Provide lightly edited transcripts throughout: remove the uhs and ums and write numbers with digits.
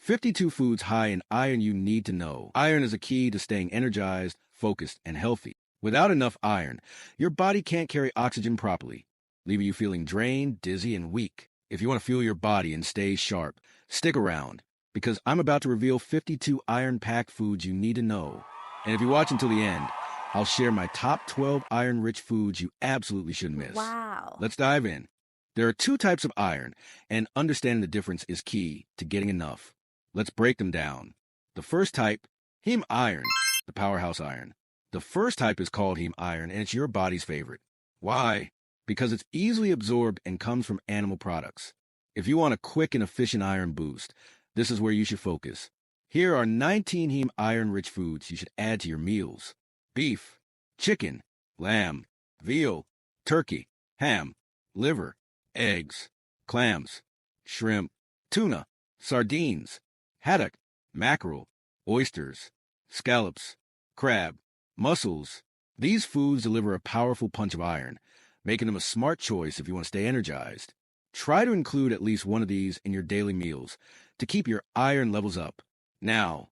52 foods high in iron you need to know. Iron is a key to staying energized, focused, and healthy. Without enough iron, your body can't carry oxygen properly, leaving you feeling drained, dizzy, and weak. If you want to fuel your body and stay sharp, stick around, because I'm about to reveal 52 iron-packed foods you need to know. And if you watch until the end, I'll share my top 12 iron-rich foods you absolutely shouldn't miss. Wow. Let's dive in. There are two types of iron, and understanding the difference is key to getting enough. Let's break them down. The first type, heme iron, the powerhouse iron. The first type is called heme iron, and it's your body's favorite. Why? Because it's easily absorbed and comes from animal products. If you want a quick and efficient iron boost, this is where you should focus. Here are 19 heme iron-rich foods you should add to your meals. Beef, chicken, lamb, veal, turkey, ham, liver, eggs, clams, shrimp, tuna, sardines, haddock, mackerel, oysters, scallops, crab, mussels. These foods deliver a powerful punch of iron, making them a smart choice if you want to stay energized. Try to include at least one of these in your daily meals to keep your iron levels up. Now,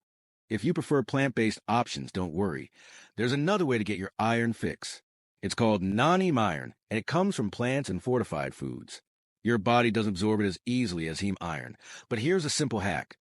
if you prefer plant-based options, don't worry. There's another way to get your iron fix. It's called non-heme iron, and it comes from plants and fortified foods. Your body doesn't absorb it as easily as heme iron, but here's a simple hack.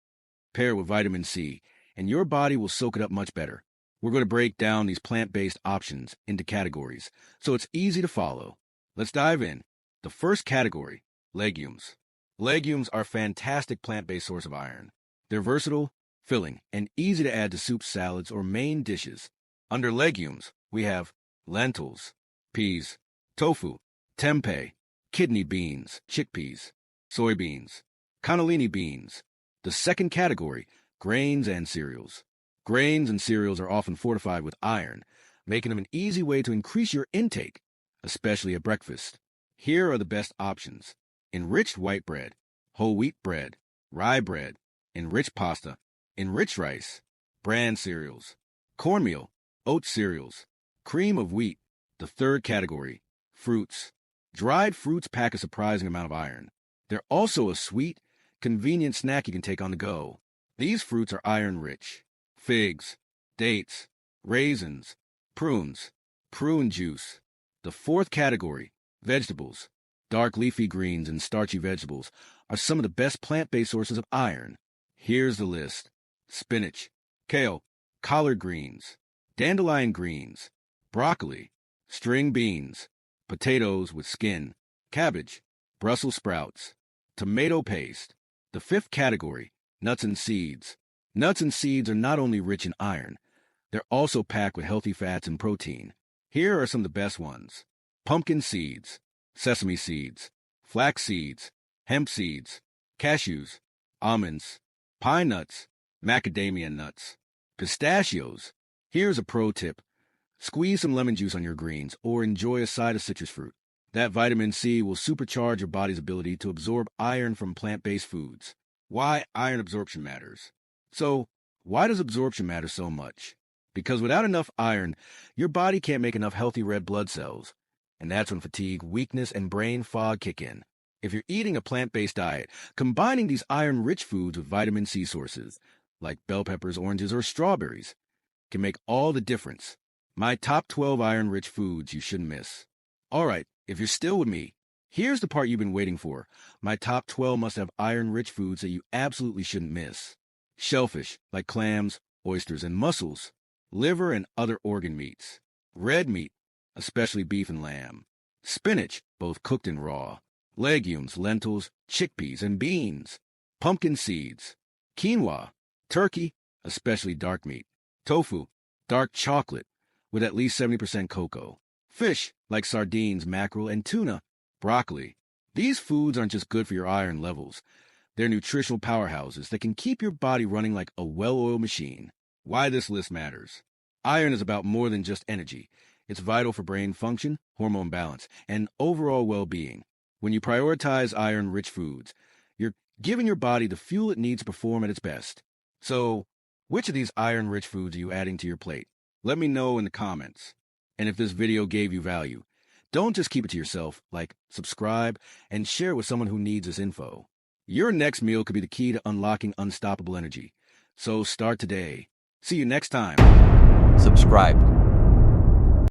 Pair it with vitamin C, and your body will soak it up much better. We're going to break down these plant-based options into categories, so it's easy to follow. Let's dive in. The first category, legumes. Legumes are a fantastic plant-based source of iron. They're versatile, filling, and easy to add to soups, salads, or main dishes. Under legumes, we have lentils, peas, tofu, tempeh, kidney beans, chickpeas, soybeans, cannellini beans. The second category, grains and cereals. Grains and cereals are often fortified with iron, making them an easy way to increase your intake, especially at breakfast. Here are the best options: enriched white bread, whole wheat bread, rye bread, enriched pasta, enriched rice, bran cereals, cornmeal, oat cereals, cream of wheat. The third category, fruits. Dried fruits pack a surprising amount of iron. They're also a sweet, convenient snack you can take on the go. These fruits are iron-rich. Figs, dates, raisins, prunes, prune juice. The fourth category, vegetables. Dark leafy greens and starchy vegetables are some of the best plant-based sources of iron. Here's the list: spinach, kale, collard greens, dandelion greens, broccoli, string beans, potatoes with skin, cabbage, Brussels sprouts, tomato paste. The fifth category, nuts and seeds. Nuts and seeds are not only rich in iron, they're also packed with healthy fats and protein. Here are some of the best ones: pumpkin seeds, sesame seeds, flax seeds, hemp seeds, cashews, almonds, pine nuts, macadamia nuts, pistachios. Here's a pro tip: squeeze some lemon juice on your greens or enjoy a side of citrus fruit. That vitamin C will supercharge your body's ability to absorb iron from plant-based foods. Why iron absorption matters. So, why does absorption matter so much? Because without enough iron, your body can't make enough healthy red blood cells. And that's when fatigue, weakness, and brain fog kick in. If you're eating a plant-based diet, combining these iron-rich foods with vitamin C sources, like bell peppers, oranges, or strawberries, can make all the difference. My top 12 iron-rich foods you shouldn't miss. All right, if you're still with me, here's the part you've been waiting for. My top 12 must-have iron-rich foods that you absolutely shouldn't miss. Shellfish, like clams, oysters, and mussels. Liver and other organ meats. Red meat, especially beef and lamb. Spinach, both cooked and raw. Legumes, lentils, chickpeas, and beans. Pumpkin seeds. Quinoa, turkey, especially dark meat. Tofu, dark chocolate, with at least 70% cocoa. Fish, like sardines, mackerel, and tuna. Broccoli. These foods aren't just good for your iron levels. They're nutritional powerhouses that can keep your body running like a well-oiled machine. Why this list matters. Iron is about more than just energy. It's vital for brain function, hormone balance, and overall well-being. When you prioritize iron-rich foods, you're giving your body the fuel it needs to perform at its best. So, which of these iron-rich foods are you adding to your plate? Let me know in the comments. And if this video gave you value, don't just keep it to yourself. Like, subscribe, and share it with someone who needs this info. Your next meal could be the key to unlocking unstoppable energy. So start today. See you next time. Subscribe.